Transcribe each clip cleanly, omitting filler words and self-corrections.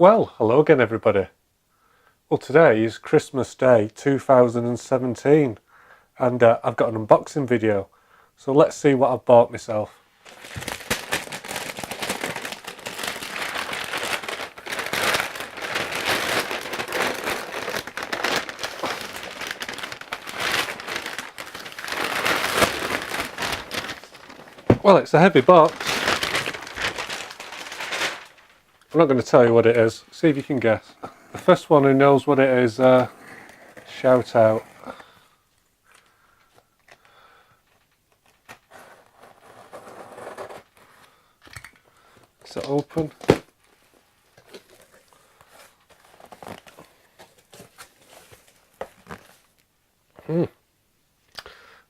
Well, hello again everybody. Well, today is Christmas Day 2017 and I've got an unboxing video. So let's see what I've bought myself. Well, it's a heavy box. I'm not going to tell you what it is. See if you can guess. The first one who knows what it is, shout out. Is it open?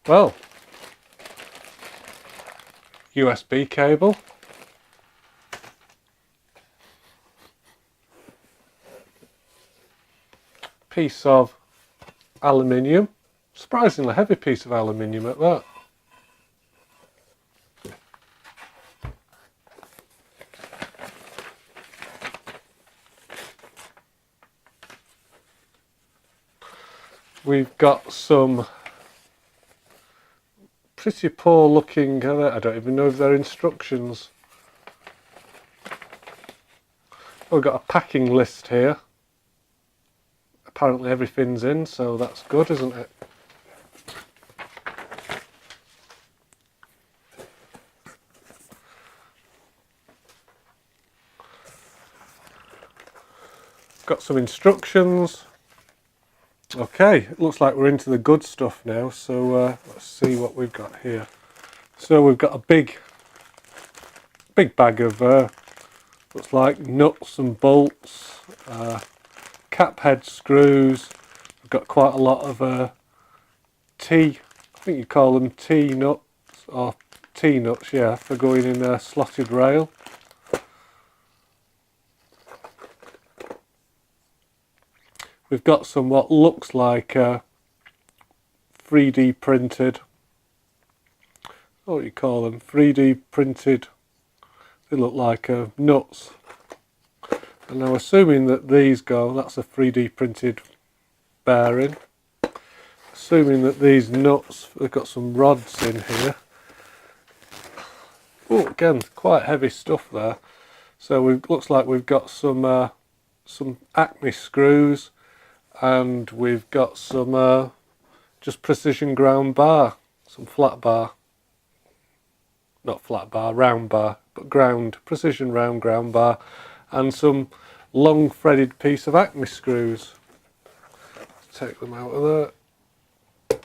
Well, USB cable. Piece of aluminium, surprisingly heavy piece of aluminium at that. We've got some pretty poor looking, I don't even know if they're instructions. We've got a packing list here. Apparently everything's in, so that's good, isn't it? Got some instructions. Okay, it looks like we're into the good stuff now, so let's see what we've got here. So we've got a big bag of looks like nuts and bolts, cap head screws. We've got quite a lot of T, I think you call them T-nuts, or T-nuts, yeah, for going in a slotted rail. We've got some what looks like 3D printed, what do you call them, 3D printed, they look like nuts. And now assuming that these go, that's a 3D printed bearing. Assuming that these nuts, they've got some rods in here. Oh, again, quite heavy stuff there. So it looks like we've got some Acme screws, and we've got some just precision ground bar, some flat bar. Not flat bar, round bar, but ground, precision round ground bar, and some long threaded piece of Acme screws. Let's take them out of there.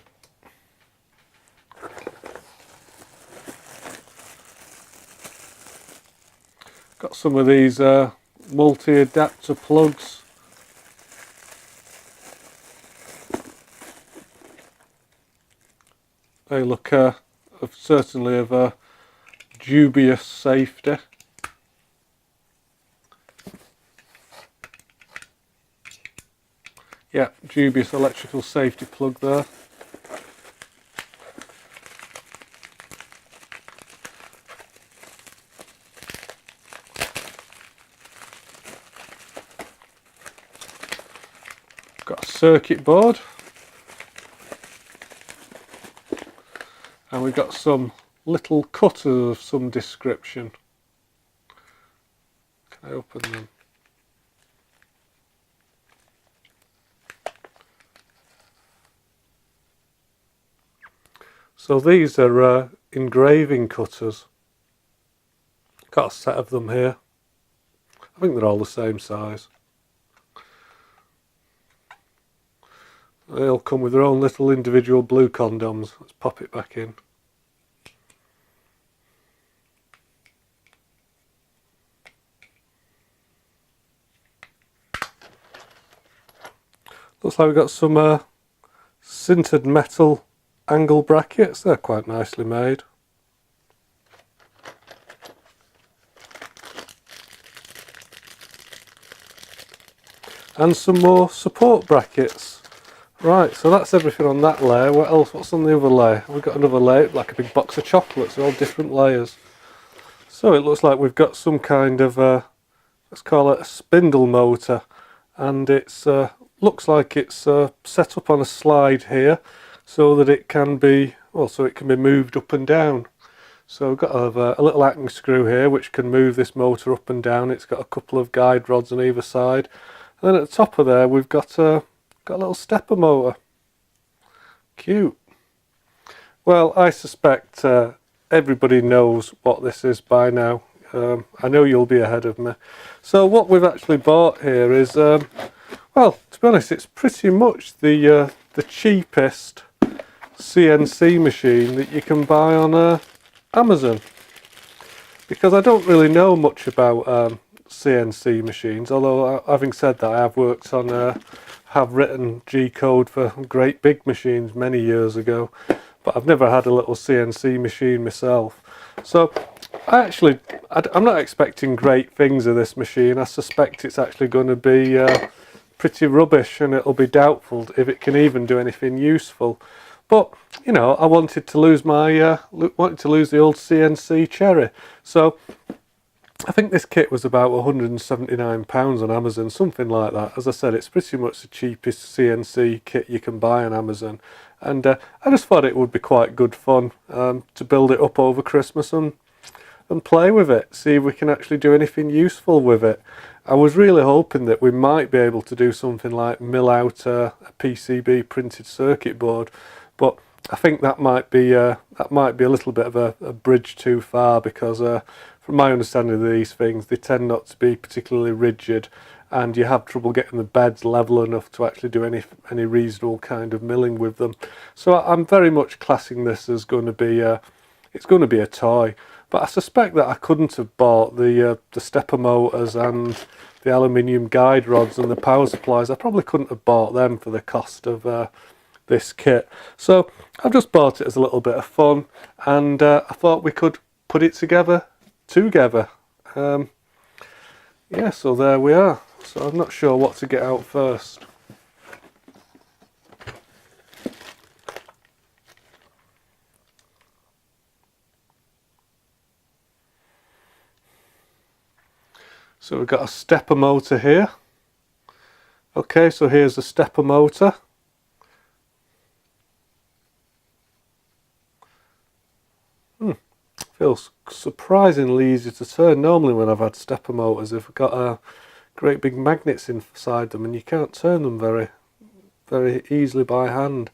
Got some of these multi-adapter plugs. They look certainly of dubious safety. Yeah, dubious electrical safety plug there. Got a circuit board. And we've got some little cutters of some description. Can I open them? So these are engraving cutters. Got a set of them here. I think they're all the same size. They all come with their own little individual blue condoms. Let's pop it back in. Looks like we've got some sintered metal angle brackets. They're quite nicely made. And some more support brackets. Right, so that's everything on that layer. What else? What's on the other layer? We've got another layer, like a big box of chocolates. They're all different layers. So it looks like we've got some kind of let's call it a spindle motor, and it's looks like it's set up on a slide here so that it can be, well, so it can be moved up and down. So we've got a little acting screw here which can move this motor up and down. It's got a couple of guide rods on either side, and then at the top of there we've got a little stepper motor. Cute. Well, I suspect everybody knows what this is by now. I know you'll be ahead of me. So what we've actually bought here is, well, to be honest, it's pretty much the cheapest CNC machine that you can buy on Amazon. Because I don't really know much about CNC machines, although having said that, I have worked on, have written G-code for great big machines many years ago, but I've never had a little CNC machine myself. So I'm not expecting great things of this machine. I suspect it's actually going to be pretty rubbish, and it'll be doubtful if it can even do anything useful. But you know, I wanted to lose my wanted to lose the old CNC cherry. So I think this kit was about £179 on Amazon, something like that. As I said, it's pretty much the cheapest CNC kit you can buy on Amazon, and I just thought it would be quite good fun to build it up over Christmas and play with it, see if we can actually do anything useful with it. I was really hoping that we might be able to do something like mill out a PCB printed circuit board, but I think that might be a little bit of a bridge too far, because from my understanding of these things, they tend not to be particularly rigid, and you have trouble getting the beds level enough to actually do any reasonable kind of milling with them. So I'm very much classing this as going to be it's going to be a toy. But I suspect that I couldn't have bought the stepper motors and the aluminium guide rods and the power supplies. I probably couldn't have bought them for the cost of this kit. So I've just bought it as a little bit of fun, and I thought we could put it together. Yeah, so there we are. So I'm not sure what to get out first. So we've got a stepper motor here. Okay, so here's the stepper motor. Feels surprisingly easy to turn. Normally when I've had stepper motors, they've got great big magnets inside them, and you can't turn them very easily by hand.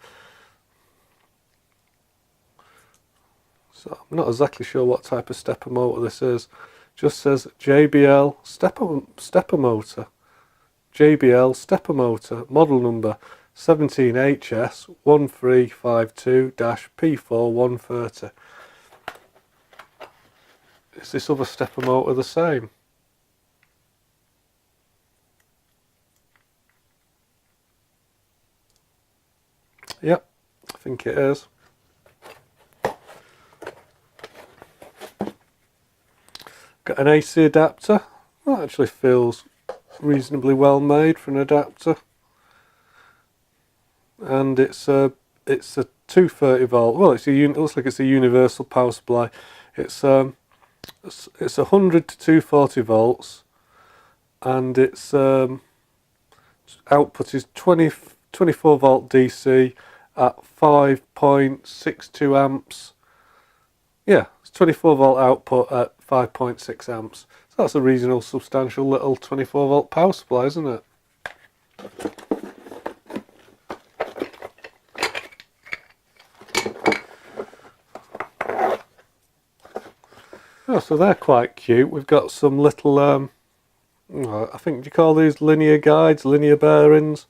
So I'm not exactly sure what type of stepper motor this is. Just says JBL stepper motor. JBL stepper motor, model number 17HS1352-P4130. Is this other stepper motor the same? Yep, I think it is. Got an AC adapter. That actually feels reasonably well made for an adapter. And it's a 230 volt. Well, it looks like it's a universal power supply. It's 100 to 240 volts, and its output is 24 volt DC at 5.62 amps. Yeah, it's 24 volt output at 5.6 amps. So that's a reasonable, substantial little 24 volt power supply, isn't it? Oh, so they're quite cute. We've got some little, I think, do you call these linear guides, linear bearings?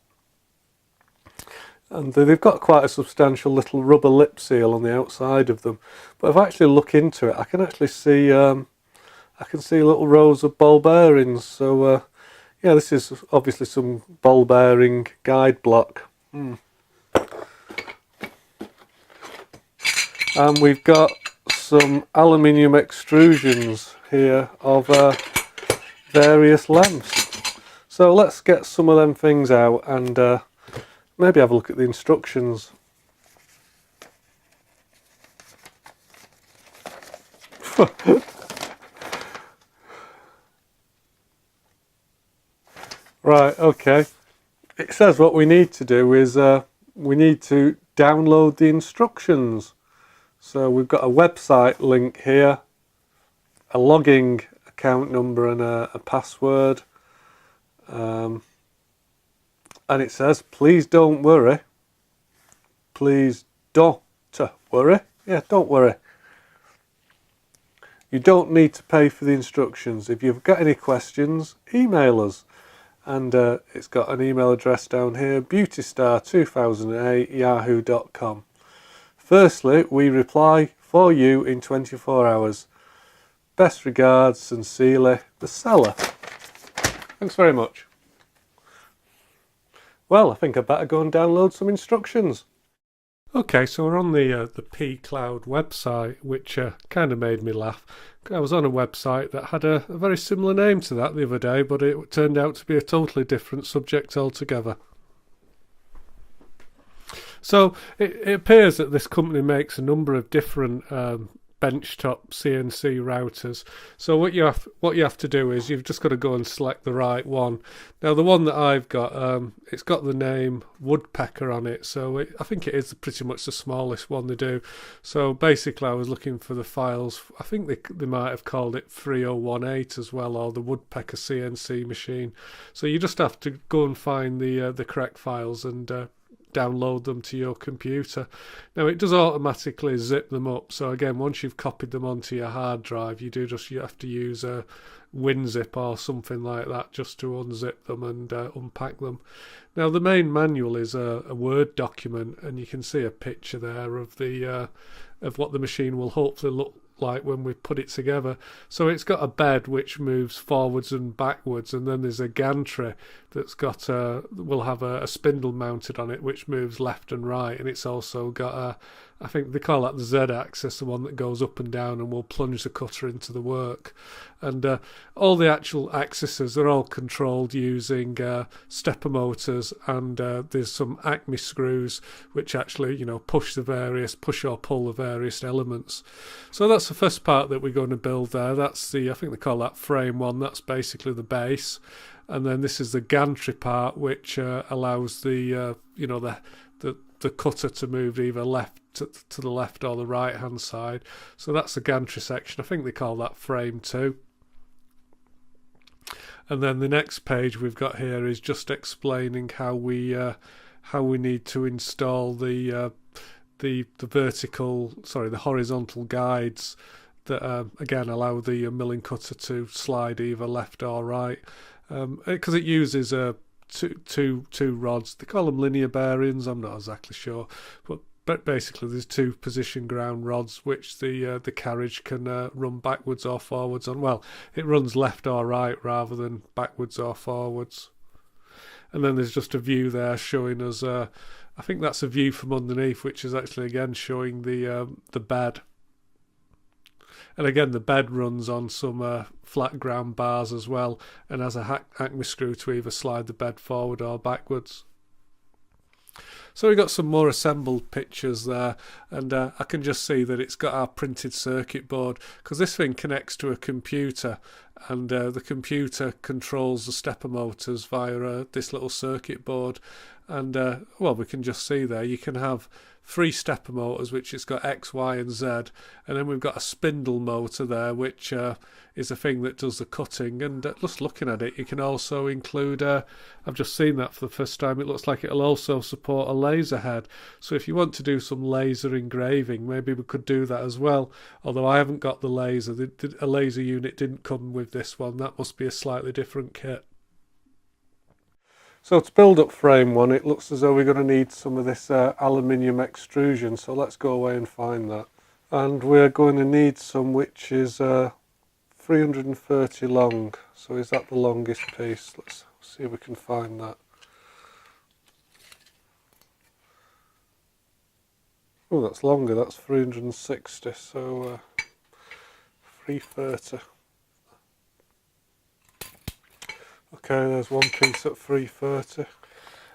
And they've got quite a substantial little rubber lip seal on the outside of them. But if I actually look into it, I can actually see, little rows of ball bearings. So, yeah, this is obviously some ball bearing guide block. And we've got some aluminium extrusions here of various lengths. So let's get some of them things out and maybe have a look at the instructions. Right, okay. It says what we need to do is we need to download the instructions. So we've got a website link here, a logging account number and a password. And it says, please don't worry. Please don't worry. Yeah, don't worry. You don't need to pay for the instructions. If you've got any questions, email us. And it's got an email address down here, beautystar2008yahoo.com. Firstly, we reply for you in 24 hours. Best regards, sincerely, the seller. Thanks very much. Well, I think I better go and download some instructions. Okay, so we're on the P-Cloud website, which kind of made me laugh. I was on a website that had a very similar name to that the other day, but it turned out to be a totally different subject altogether. So it appears that this company makes a number of different benchtop CNC routers. So what you have to do is you've just got to go and select the right one. Now the one that I've got, it's got the name WoodPecker on it, so I think it is pretty much the smallest one they do. So basically I was looking for the files. I think they might have called it 3018 as well, or the WoodPecker CNC machine. So you just have to go and find the correct files and download them to your computer. Now it does automatically zip them up, so again, once you've copied them onto your hard drive, you have to use a WinZip or something like that just to unzip them and unpack them. Now the main manual is a Word document, and you can see a picture there of of what the machine will hopefully look like when we put it together. So it's got a bed which moves forwards and backwards, and then there's a gantry that's got will have a spindle mounted on it which moves left and right, and it's also got I think they call that the Z-axis, the one that goes up and down and will plunge the cutter into the work. And all the actual axes are all controlled using stepper motors, and there's some Acme screws which actually, push or pull the various elements. So that's the first part that we're going to build there. That's I think they call that frame one. That's basically the base. And then this is the gantry part, which allows the cutter to move either left to the left or the right hand side. So that's the gantry section. I think they call that frame 2. And then the next page we've got here is just explaining how we need to install the horizontal guides that again allow the milling cutter to slide either left or right, because it uses two rods. They call them linear bearings. I'm not exactly sure, but basically there's 2 position ground rods which the carriage can run backwards or forwards on. Well, it runs left or right rather than backwards or forwards. And then there's just a view there showing us, I think that's a view from underneath, which is actually again showing the bed. And again, the bed runs on some flat ground bars as well, and has a Acme screw to either slide the bed forward or backwards. So we've got some more assembled pictures there, and I can just see that it's got our printed circuit board, because this thing connects to a computer, and the computer controls the stepper motors via this little circuit board. And well, we can just see there you can have 3 stepper motors, which it's got X, Y and Z, and then we've got a spindle motor there, which is a thing that does the cutting. And just looking at it, you can also include I've just seen that for the first time, it looks like it'll also support a laser head. So if you want to do some laser engraving, maybe we could do that as well, although I haven't got the laser. A laser unit didn't come with this one. That must be a slightly different kit. So to build up frame 1, it looks as though we're going to need some of this aluminium extrusion, so let's go away and find that. And we're going to need some which is 330 long, so is that the longest piece? Let's see if we can find that. Oh, that's longer, that's 360, so 330. Okay, there's one piece at 330.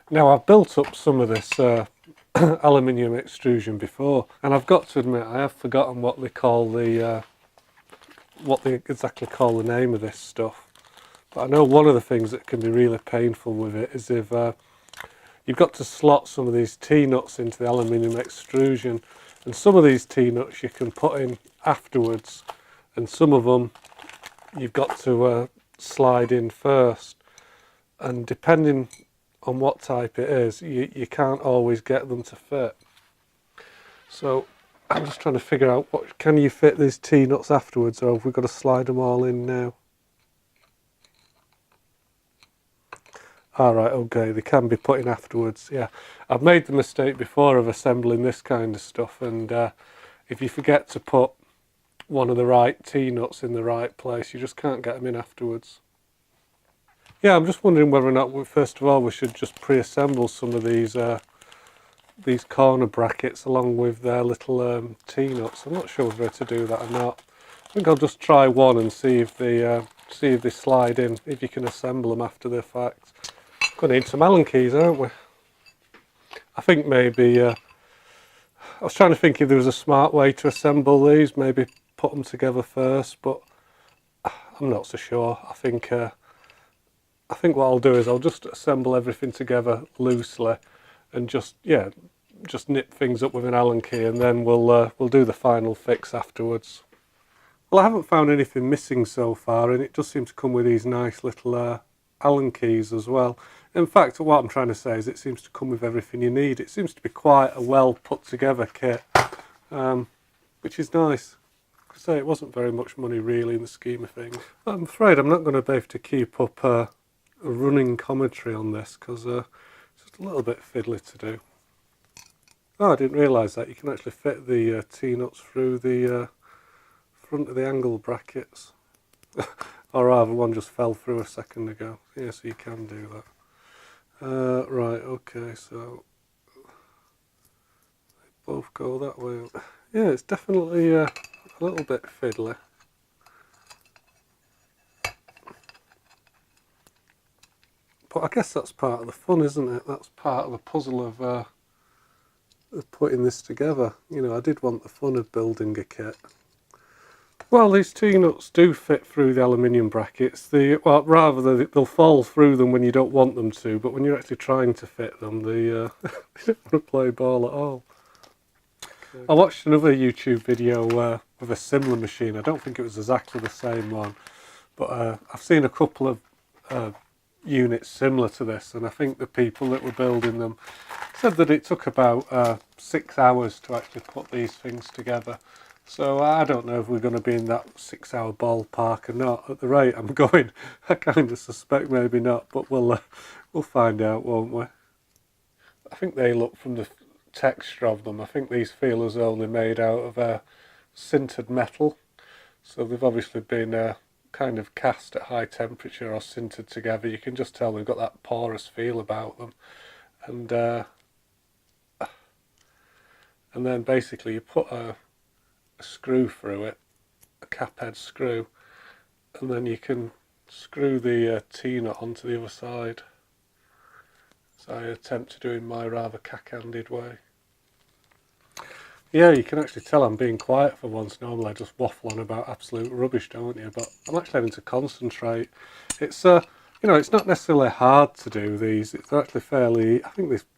Now I've built up some of this aluminium extrusion before, and I've got to admit I have forgotten what they exactly call the name of this stuff. But I know one of the things that can be really painful with it is if you've got to slot some of these T-nuts into the aluminium extrusion, and some of these T-nuts you can put in afterwards, and some of them you've got to slide in first, and depending on what type it is, you can't always get them to fit. So I'm just trying to figure out, can you fit these T-nuts afterwards, or have we got to slide them all in now? Alright, okay, they can be put in afterwards, yeah. I've made the mistake before of assembling this kind of stuff, and if you forget to put one of the right T-nuts in the right place, you just can't get them in afterwards. Yeah, I'm just wondering whether or not, first of all, we should just pre-assemble some of these corner brackets along with their little T-nuts. I'm not sure whether to do that or not. I think I'll just try one and see if they slide in, if you can assemble them after the fact. Going to need some Allen keys, aren't we? I think maybe, I was trying to think if there was a smart way to assemble these, maybe put them together first, but I'm not so sure. I think what I'll do is I'll just assemble everything together loosely and just nip things up with an Allen key, and then we'll do the final fix afterwards. Well, I haven't found anything missing so far, and it does seem to come with these nice little Allen keys as well. In fact, what I'm trying to say is it seems to come with everything you need. It seems to be quite a well put together kit, which is nice. Like I say, it wasn't very much money really in the scheme of things. I'm afraid I'm not going to be able to keep up a running commentary on this because it's just a little bit fiddly to do. Oh, I didn't realise that you can actually fit the T-nuts through the front of the angle brackets. Or rather, one just fell through a second ago. Yeah, so you can do that. Right, okay, so they both go that way. Yeah, it's definitely a little bit fiddly. But I guess that's part of the fun, isn't it? That's part of the puzzle of putting this together. You know, I did want the fun of building a kit. Well, these T-nuts do fit through the aluminium brackets. Well, rather they'll fall through them when you don't want them to, but when you're actually trying to fit them, they don't want to play ball at all. Okay. I watched another YouTube video with a similar machine. I don't think it was exactly the same one, but I've seen a couple of units similar to this, and I think the people that were building them said that it took about 6 hours to actually put these things together. So I don't know if we're going to be in that 6-hour ballpark or not. At the rate I'm going, I kind of suspect maybe not, but we'll find out, won't we? I think they look, from the texture of them, I think these feelers are only made out of sintered metal. So they've obviously been kind of cast at high temperature or sintered together. You can just tell they've got that porous feel about them. And then basically you put a screw through it, a cap head screw, and then you can screw the T-nut onto the other side, as I attempt to do in my rather cack-handed way. Yeah, you can actually tell I'm being quiet for once. Normally I just waffle on about absolute rubbish, don't you? But I'm actually having to concentrate. It's you know, it's not necessarily hard to do these. They're actually fairly, I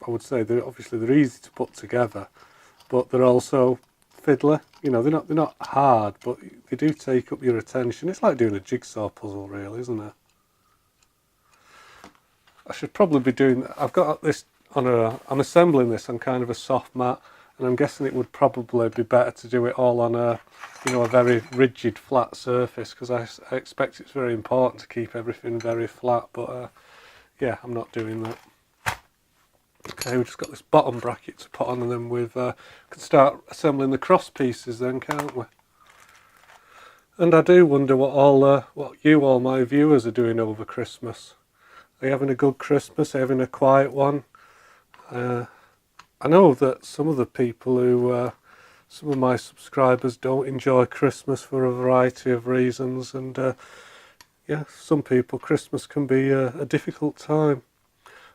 would say they're easy to put together, but they're also fiddler. You know, they're not hard, but they do take up your attention. It's like doing a jigsaw puzzle, really, isn't it? I should probably be doing, I've got this I'm assembling this on kind of a soft mat, and I'm guessing it would probably be better to do it all on a very rigid flat surface, because I expect it's very important to keep everything very flat, but yeah, I'm not doing that. Okay, we've just got this bottom bracket to put on, and then we can start assembling the cross pieces then, can't we? And I do wonder what you all my viewers are doing over Christmas. Are you having a good Christmas? Are you having a quiet one? I know that some of the people some of my subscribers don't enjoy Christmas for a variety of reasons, and yeah, some people Christmas can be a difficult time.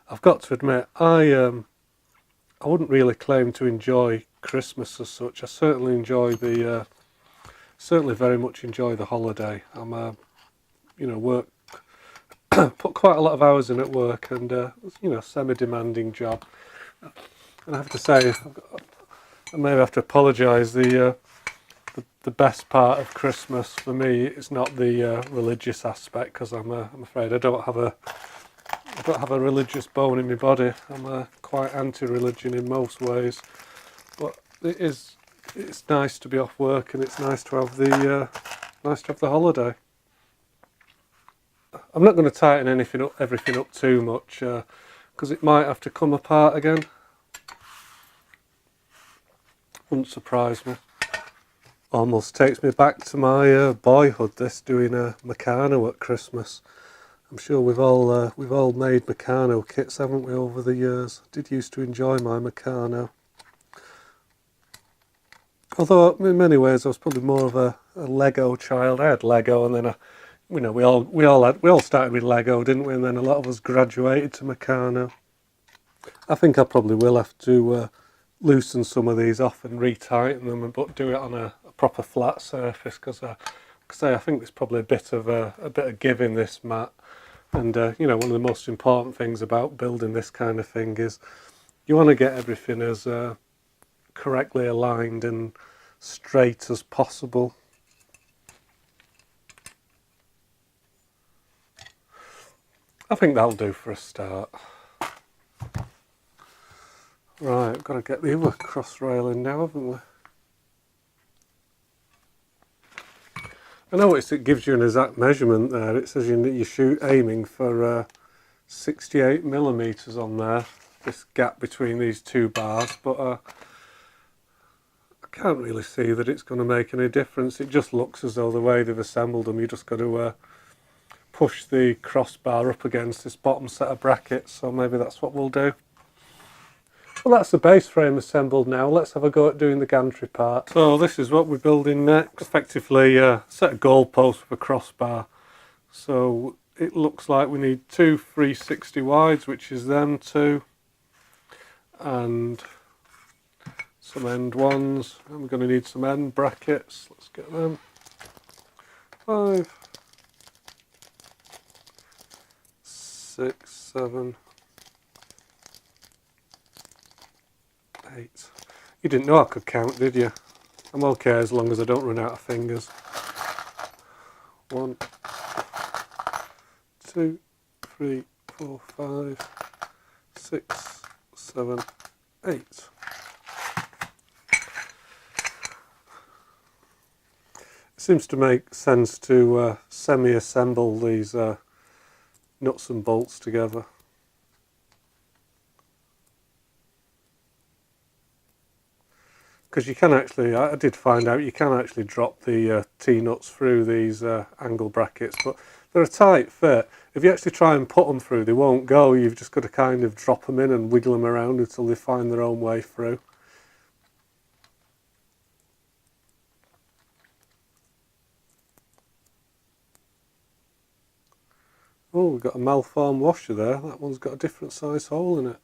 I've got to admit, I wouldn't really claim to enjoy Christmas as such. I certainly enjoy certainly very much enjoy the holiday. I'm work put quite a lot of hours in at work, and you know, semi-demanding job. And I have to say, I maybe have to apologise. The best part of Christmas for me is not the religious aspect, because I'm afraid I don't have a religious bone in my body. I'm quite anti-religion in most ways, but it's nice to be off work, and it's nice to have the holiday. I'm not going to tighten everything up too much, because it might have to come apart again. Wouldn't surprise me. Almost takes me back to my boyhood, this, doing a Meccano at Christmas. I'm sure we've all made Meccano kits, haven't we, over the years? I did used to enjoy my Meccano. Although in many ways I was probably more of a Lego child. I had Lego, and then you know, we all started with Lego, didn't we? And then a lot of us graduated to Meccano. I think I probably will have to loosen some of these off and retighten them, but do it on a proper flat surface, because I think there's probably a bit of give in this mat. And you know, one of the most important things about building this kind of thing is you want to get everything as correctly aligned and straight as possible. I think that'll do for a start. Right, I've got to get the other cross rail in now, haven't we? I noticed it gives you an exact measurement there. It says you shoot aiming for 68mm on there, this gap between these two bars, but I can't really see that it's going to make any difference. It just looks as though the way they've assembled them, you just got to push the crossbar up against this bottom set of brackets, so maybe that's what we'll do. Well, that's the base frame assembled now. Let's have a go at doing the gantry part. So this is what we're building next. Effectively a set of goalposts with a crossbar. So it looks like we need two 360 wides, which is them two, and some end ones. And we're going to need some end brackets. Let's get them. 5, 6, 7, 8. You didn't know I could count, did you? I'm okay as long as I don't run out of fingers. 1, 2, 3, 4, 5, 6, 7, 8. It seems to make sense to semi-assemble these nuts and bolts together. Because you can actually, I did find out, you can actually drop the T-nuts through these angle brackets, but they're a tight fit. If you actually try and put them through, they won't go. You've just got to kind of drop them in and wiggle them around until they find their own way through. Oh, we've got a malformed washer there. That one's got a different size hole in it.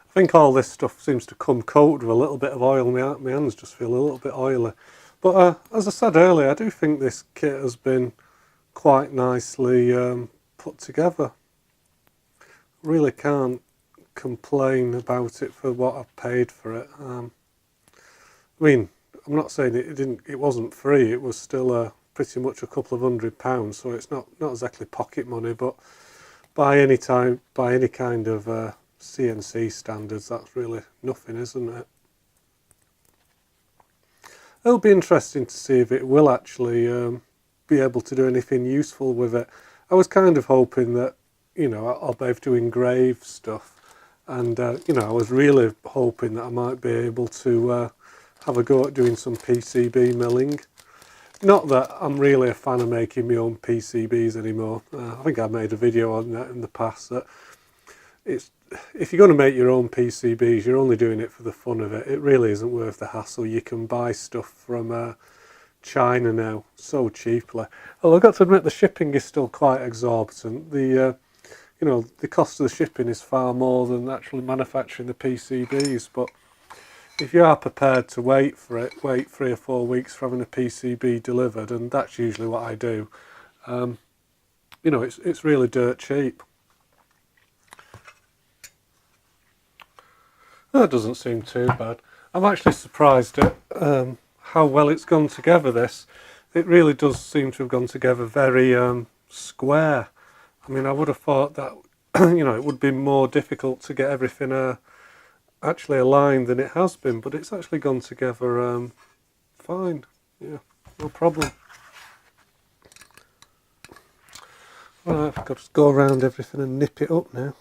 I think all this stuff seems to come coated with a little bit of oil. My hands just feel a little bit oily. But as I said earlier, I do think this kit has been quite nicely put together. Really can't complain about it for what I've paid for it. I mean, I'm not saying it wasn't free. It was still pretty much a couple of £100, so it's not exactly pocket money, but by any kind of CNC standards, that's really nothing, isn't it? It'll be interesting to see if it will actually be able to do anything useful with it. I was kind of hoping that, you know, I'll be able to engrave stuff, and you know, I was really hoping that I might be able to have a go at doing some PCB milling. Not that I'm really a fan of making my own PCBs anymore. I think I made a video on that in the past, that if you're going to make your own PCBs, you're only doing it for the fun of it. It really isn't worth the hassle. You can buy stuff from China now so cheaply. Well, I've got to admit the shipping is still quite exorbitant. The cost of the shipping is far more than actually manufacturing the PCBs. But if you are prepared to wait 3 or 4 weeks for having a PCB delivered, and that's usually what I do, it's really dirt cheap. That doesn't seem too bad. I'm actually surprised at how well it's gone together, this. It really does seem to have gone together very square. I mean, I would have thought that it would be more difficult to get everything actually aligned than it has been, but it's actually gone together fine. Yeah, no problem. Right, I've got to go around everything and nip it up now.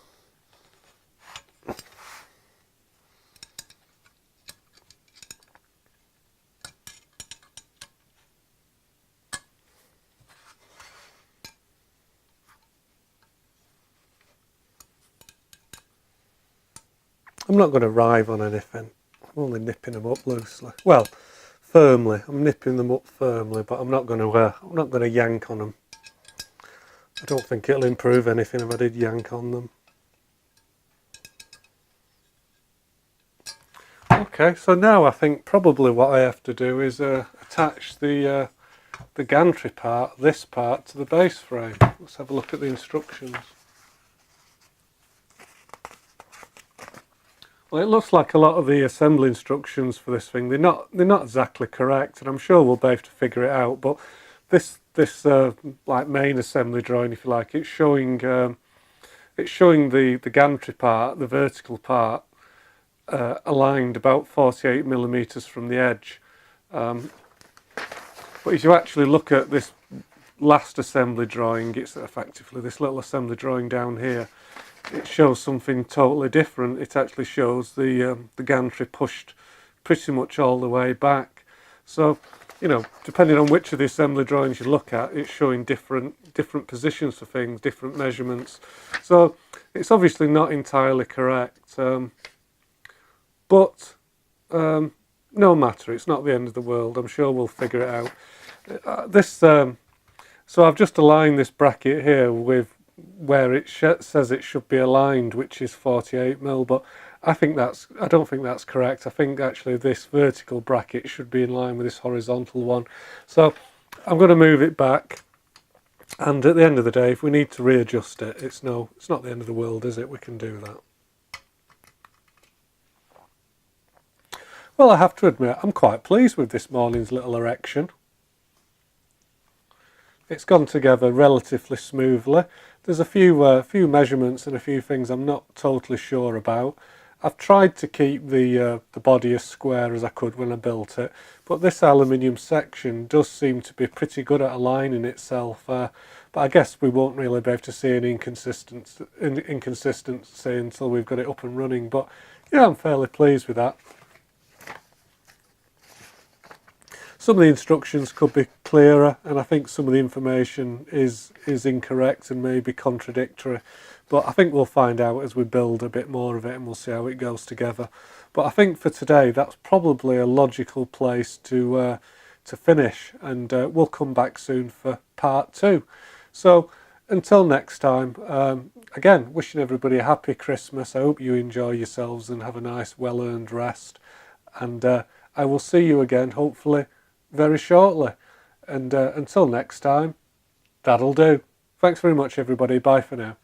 I'm not going to rive on anything. I'm only nipping them up loosely. Well, firmly. I'm nipping them up firmly, but I'm not going to yank on them. I don't think it'll improve anything if I did yank on them. Okay, so now I think probably what I have to do is attach the gantry part, this part, to the base frame. Let's have a look at the instructions. Well, it looks like a lot of the assembly instructions for this thing, they're not exactly correct, and I'm sure we'll be able to figure it out. But this like main assembly drawing, if you like, it's showing the gantry part, the vertical part, aligned about 48mm from the edge. But if you actually look at this last assembly drawing, it's effectively this little assembly drawing down here. It shows something totally different. It actually shows the gantry pushed pretty much all the way back. So, depending on which of the assembly drawings you look at, it's showing different positions for things, different measurements. So it's obviously not entirely correct. But no matter, it's not the end of the world. I'm sure we'll figure it out. So I've just aligned this bracket here with where it says it should be aligned, which is 48mm, but I don't think that's correct. I think actually this vertical bracket should be in line with this horizontal one. So I'm going to move it back, and at the end of the day, if we need to readjust it, it's not the end of the world, is it? We can do that. Well, I have to admit, I'm quite pleased with this morning's little erection. It's gone together relatively smoothly. There's a few measurements and a few things I'm not totally sure about. I've tried to keep the body as square as I could when I built it, but this aluminium section does seem to be pretty good at aligning itself. But I guess we won't really be able to see any inconsistency until we've got it up and running. But yeah, I'm fairly pleased with that. Some of the instructions could be clearer, and I think some of the information is incorrect and maybe contradictory, but I think we'll find out as we build a bit more of it, and we'll see how it goes together. But I think for today that's probably a logical place to finish, and we'll come back soon for part 2. So until next time, again, wishing everybody a happy Christmas. I hope you enjoy yourselves and have a nice well-earned rest, and I will see you again hopefully very shortly, and until next time, that'll do. Thanks very much everybody, bye for now.